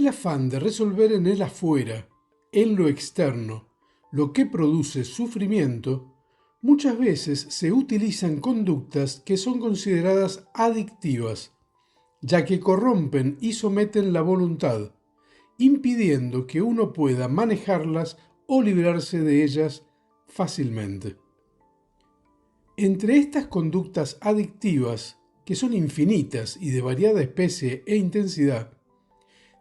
afán de resolver en el afuera, en lo externo, lo que produce sufrimiento, muchas veces se utilizan conductas que son consideradas adictivas, ya que corrompen y someten la voluntad, impidiendo que uno pueda manejarlas o librarse de ellas fácilmente. Entre estas conductas adictivas, que son infinitas y de variada especie e intensidad,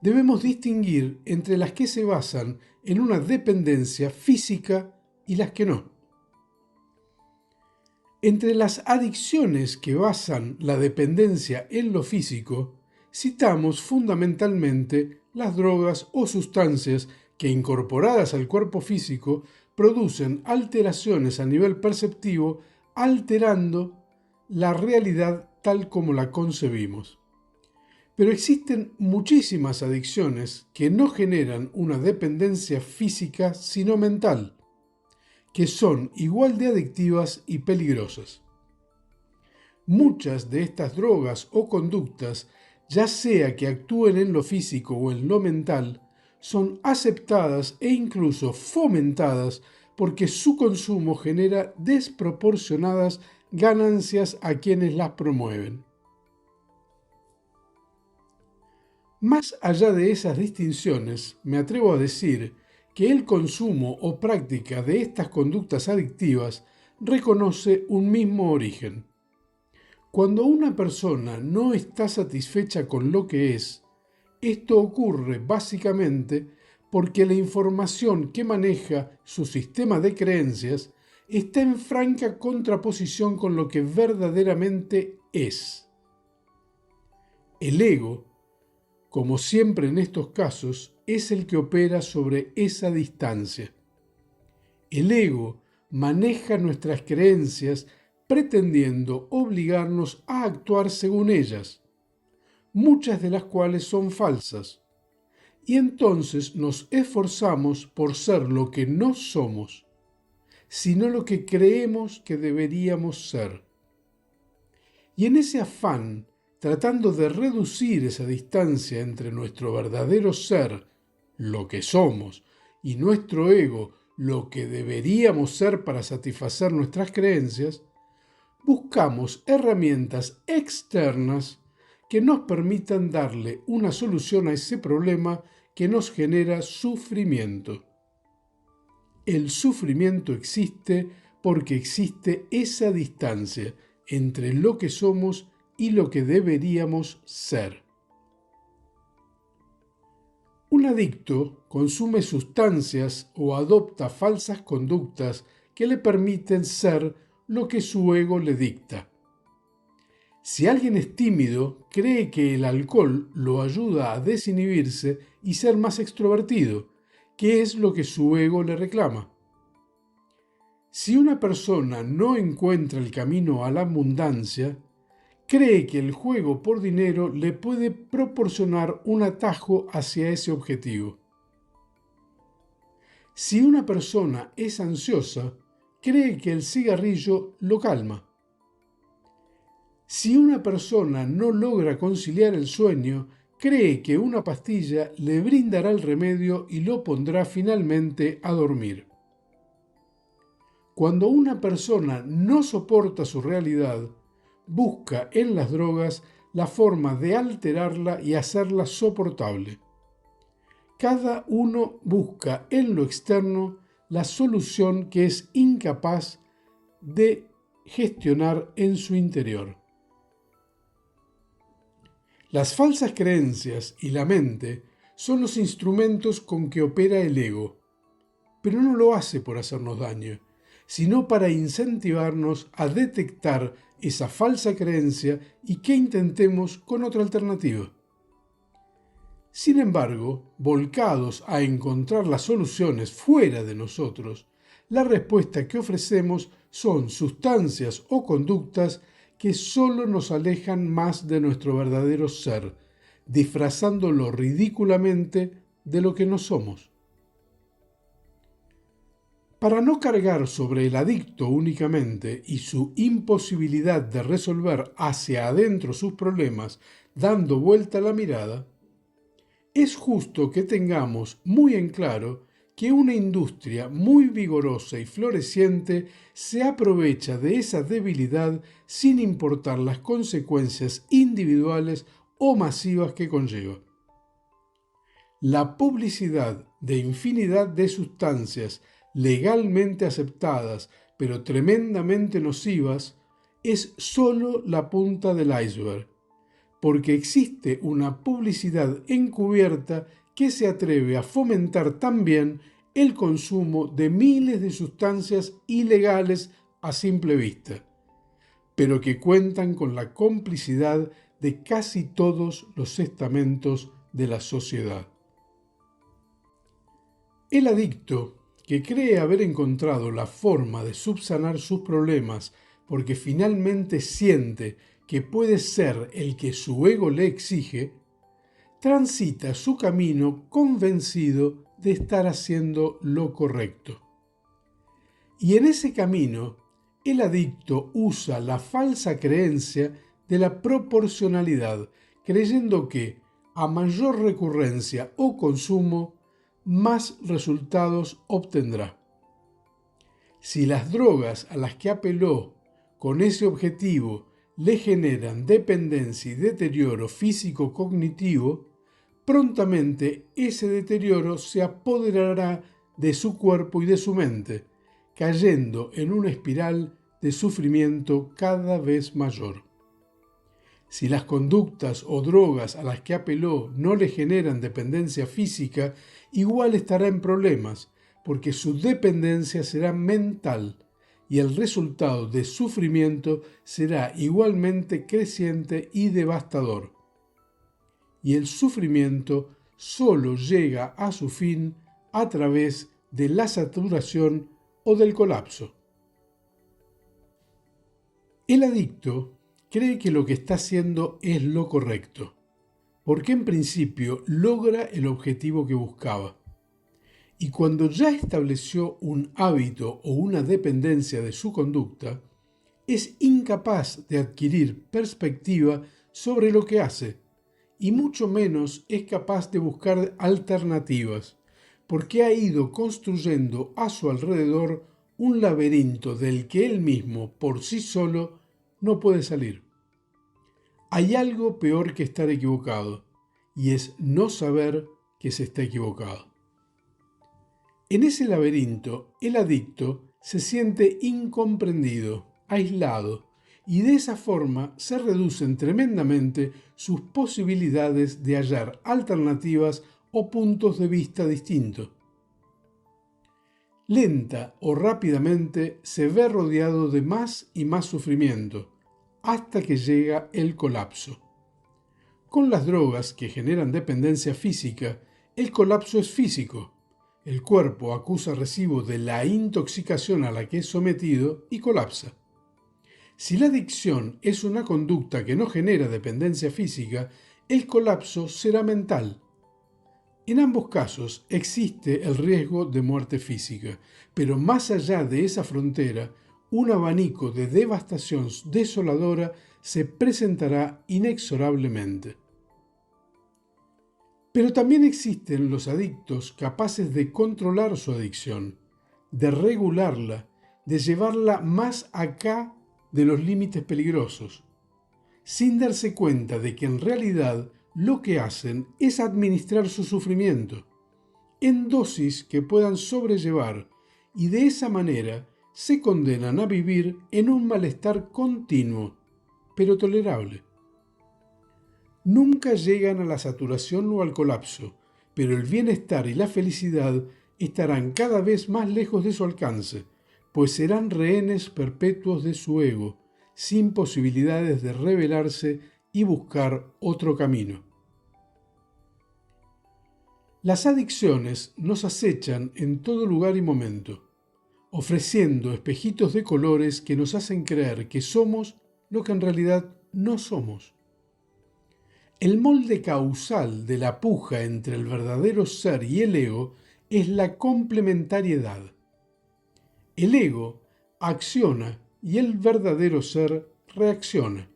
debemos distinguir entre las que se basan en una dependencia física y las que no. Entre las adicciones que basan la dependencia en lo físico, citamos fundamentalmente las drogas o sustancias que, incorporadas al cuerpo físico, producen alteraciones a nivel perceptivo, alterando la realidad tal como la concebimos. Pero existen muchísimas adicciones que no generan una dependencia física sino mental, que son igual de adictivas y peligrosas. Muchas de estas drogas o conductas, ya sea que actúen en lo físico o en lo mental, son aceptadas e incluso fomentadas porque su consumo genera desproporcionadas ganancias a quienes las promueven. Más allá de esas distinciones, me atrevo a decir que el consumo o práctica de estas conductas adictivas reconoce un mismo origen. Cuando una persona no está satisfecha con lo que es, esto ocurre básicamente porque la información que maneja su sistema de creencias está en franca contraposición con lo que verdaderamente es. El ego, como siempre en estos casos, es el que opera sobre esa distancia. El ego maneja nuestras creencias pretendiendo obligarnos a actuar según ellas, muchas de las cuales son falsas, y entonces nos esforzamos por ser lo que no somos, sino lo que creemos que deberíamos ser. Y en ese afán, tratando de reducir esa distancia entre nuestro verdadero ser, lo que somos, y nuestro ego, lo que deberíamos ser para satisfacer nuestras creencias, buscamos herramientas externas que nos permitan darle una solución a ese problema que nos genera sufrimiento. El sufrimiento existe porque existe esa distancia entre lo que somos y lo que deberíamos ser. Un adicto consume sustancias o adopta falsas conductas que le permiten ser lo que su ego le dicta. Si alguien es tímido, cree que el alcohol lo ayuda a desinhibirse y ser más extrovertido, que es lo que su ego le reclama. Si una persona no encuentra el camino a la abundancia, cree que el juego por dinero le puede proporcionar un atajo hacia ese objetivo. Si una persona es ansiosa, cree que el cigarrillo lo calma. Si una persona no logra conciliar el sueño, cree que una pastilla le brindará el remedio y lo pondrá finalmente a dormir. Cuando una persona no soporta su realidad, busca en las drogas la forma de alterarla y hacerla soportable. Cada uno busca en lo externo la solución que es incapaz de gestionar en su interior. Las falsas creencias y la mente son los instrumentos con que opera el ego, pero no lo hace por hacernos daño, sino para incentivarnos a detectar esa falsa creencia y que intentemos con otra alternativa. Sin embargo, volcados a encontrar las soluciones fuera de nosotros, la respuesta que ofrecemos son sustancias o conductas que solo nos alejan más de nuestro verdadero ser, disfrazándolo ridículamente de lo que no somos. Para no cargar sobre el adicto únicamente y su imposibilidad de resolver hacia adentro sus problemas dando vuelta la mirada, es justo que tengamos muy en claro que una industria muy vigorosa y floreciente se aprovecha de esa debilidad sin importar las consecuencias individuales o masivas que conlleva. La publicidad de infinidad de sustancias legalmente aceptadas pero tremendamente nocivas es solo la punta del iceberg, porque existe una publicidad encubierta que se atreve a fomentar también el consumo de miles de sustancias ilegales a simple vista, pero que cuentan con la complicidad de casi todos los estamentos de la sociedad. El adicto, que cree haber encontrado la forma de subsanar sus problemas porque finalmente siente que puede ser el que su ego le exige, transita su camino convencido de estar haciendo lo correcto. Y en ese camino, el adicto usa la falsa creencia de la proporcionalidad, creyendo que a mayor recurrencia o consumo, más resultados obtendrá. Si las drogas a las que apeló con ese objetivo le generan dependencia y deterioro físico-cognitivo, prontamente ese deterioro se apoderará de su cuerpo y de su mente, cayendo en una espiral de sufrimiento cada vez mayor. Si las conductas o drogas a las que apeló no le generan dependencia física, igual estará en problemas, porque su dependencia será mental y el resultado de sufrimiento será igualmente creciente y devastador. Y el sufrimiento solo llega a su fin a través de la saturación o del colapso. El adicto cree que lo que está haciendo es lo correcto, porque en principio logra el objetivo que buscaba. Y cuando ya estableció un hábito o una dependencia de su conducta, es incapaz de adquirir perspectiva sobre lo que hace, y mucho menos es capaz de buscar alternativas, porque ha ido construyendo a su alrededor un laberinto del que él mismo, por sí solo, no puede salir. Hay algo peor que estar equivocado, y es no saber que se está equivocado. En ese laberinto, el adicto se siente incomprendido, aislado, y de esa forma se reducen tremendamente sus posibilidades de hallar alternativas o puntos de vista distintos. Lenta o rápidamente se ve rodeado de más y más sufrimiento, hasta que llega el colapso. Con las drogas que generan dependencia física, el colapso es físico. El cuerpo acusa recibo de la intoxicación a la que es sometido y colapsa. Si la adicción es una conducta que no genera dependencia física, el colapso será mental. En ambos casos existe el riesgo de muerte física, pero más allá de esa frontera, un abanico de devastación desoladora se presentará inexorablemente. Pero también existen los adictos capaces de controlar su adicción, de regularla, de llevarla más acá de los límites peligrosos, sin darse cuenta de que en realidad lo que hacen es administrar su sufrimiento, en dosis que puedan sobrellevar, y de esa manera se condenan a vivir en un malestar continuo, pero tolerable. Nunca llegan a la saturación o al colapso, pero el bienestar y la felicidad estarán cada vez más lejos de su alcance, pues serán rehenes perpetuos de su ego, sin posibilidades de rebelarse y buscar otro camino. Las adicciones nos acechan en todo lugar y momento, ofreciendo espejitos de colores que nos hacen creer que somos lo que en realidad no somos. El molde causal de la puja entre el verdadero ser y el ego es la complementariedad. El ego acciona y el verdadero ser reacciona.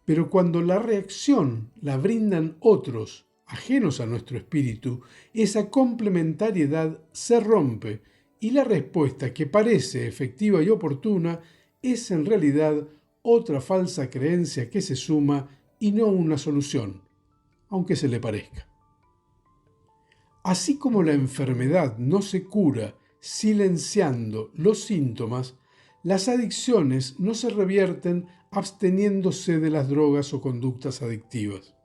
Pero cuando la reacción la brindan otros ajenos a nuestro espíritu, esa complementariedad se rompe y la respuesta que parece efectiva y oportuna es en realidad otra falsa creencia que se suma y no una solución, aunque se le parezca. Así como la enfermedad no se cura silenciando los síntomas, las adicciones no se revierten absteniéndose de las drogas o conductas adictivas.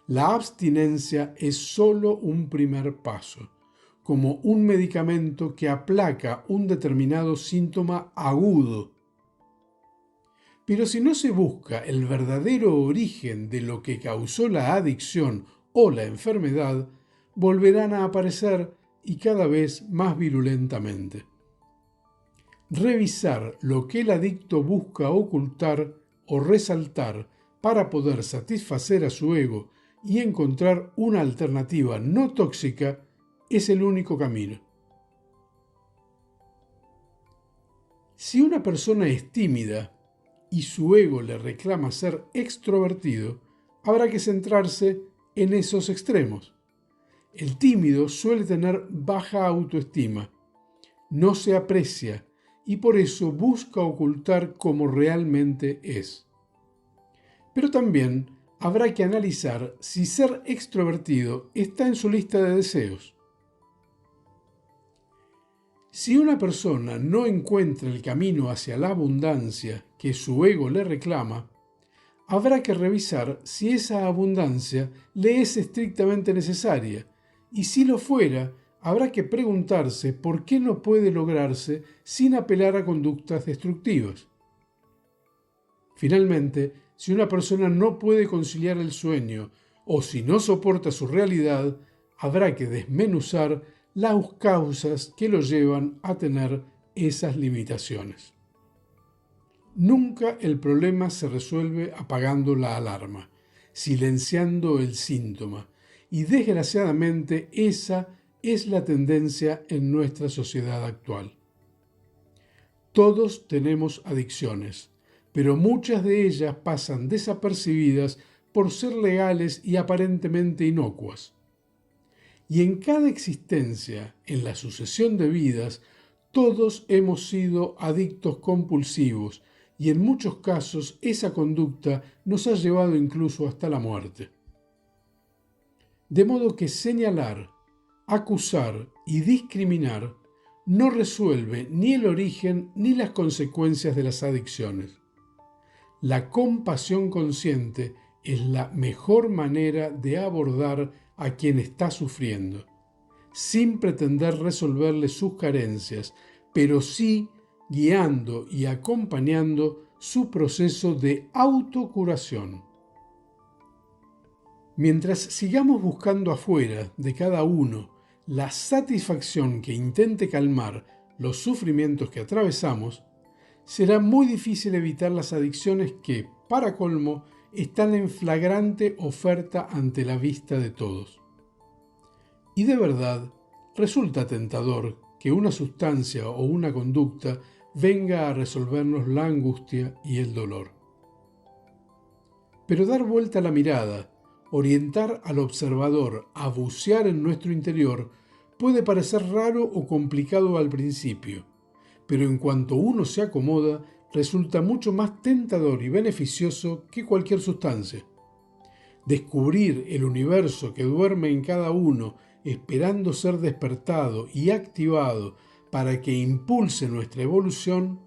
La abstinencia es solo un primer paso, como un medicamento que aplaca un determinado síntoma agudo. Pero si no se busca el verdadero origen de lo que causó la adicción o la enfermedad, volverán a aparecer y cada vez más virulentamente. Revisar lo que el adicto busca ocultar o resaltar para poder satisfacer a su ego y encontrar una alternativa no tóxica es el único camino. Si una persona es tímida y su ego le reclama ser extrovertido, habrá que centrarse en esos extremos. El tímido suele tener baja autoestima, no se aprecia y por eso busca ocultar cómo realmente es. Pero también habrá que analizar si ser extrovertido está en su lista de deseos. Si una persona no encuentra el camino hacia la abundancia que su ego le reclama, habrá que revisar si esa abundancia le es estrictamente necesaria, y si lo fuera, habrá que preguntarse por qué no puede lograrse sin apelar a conductas destructivas. Finalmente, si una persona no puede conciliar el sueño o si no soporta su realidad, habrá que desmenuzar las causas que lo llevan a tener esas limitaciones. Nunca el problema se resuelve apagando la alarma, silenciando el síntoma, y desgraciadamente esa es la tendencia en nuestra sociedad actual. Todos tenemos adicciones, pero muchas de ellas pasan desapercibidas por ser legales y aparentemente inocuas. Y en cada existencia, en la sucesión de vidas, todos hemos sido adictos compulsivos y en muchos casos esa conducta nos ha llevado incluso hasta la muerte. De modo que señalar, acusar y discriminar no resuelve ni el origen ni las consecuencias de las adicciones. La compasión consciente es la mejor manera de abordar a quien está sufriendo, sin pretender resolverle sus carencias, pero sí guiando y acompañando su proceso de autocuración. Mientras sigamos buscando afuera de cada uno la satisfacción que intente calmar los sufrimientos que atravesamos, será muy difícil evitar las adicciones que, para colmo, están en flagrante oferta ante la vista de todos. Y de verdad, resulta tentador que una sustancia o una conducta venga a resolvernos la angustia y el dolor. Pero dar vuelta a la mirada, orientar al observador a bucear en nuestro interior, puede parecer raro o complicado al principio, pero en cuanto uno se acomoda, resulta mucho más tentador y beneficioso que cualquier sustancia. Descubrir el universo que duerme en cada uno, esperando ser despertado y activado para que impulse nuestra evolución,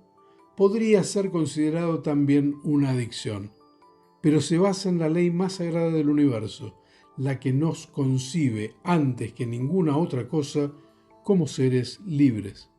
podría ser considerado también una adicción, pero se basa en la ley más sagrada del universo, la que nos concibe antes que ninguna otra cosa como seres libres.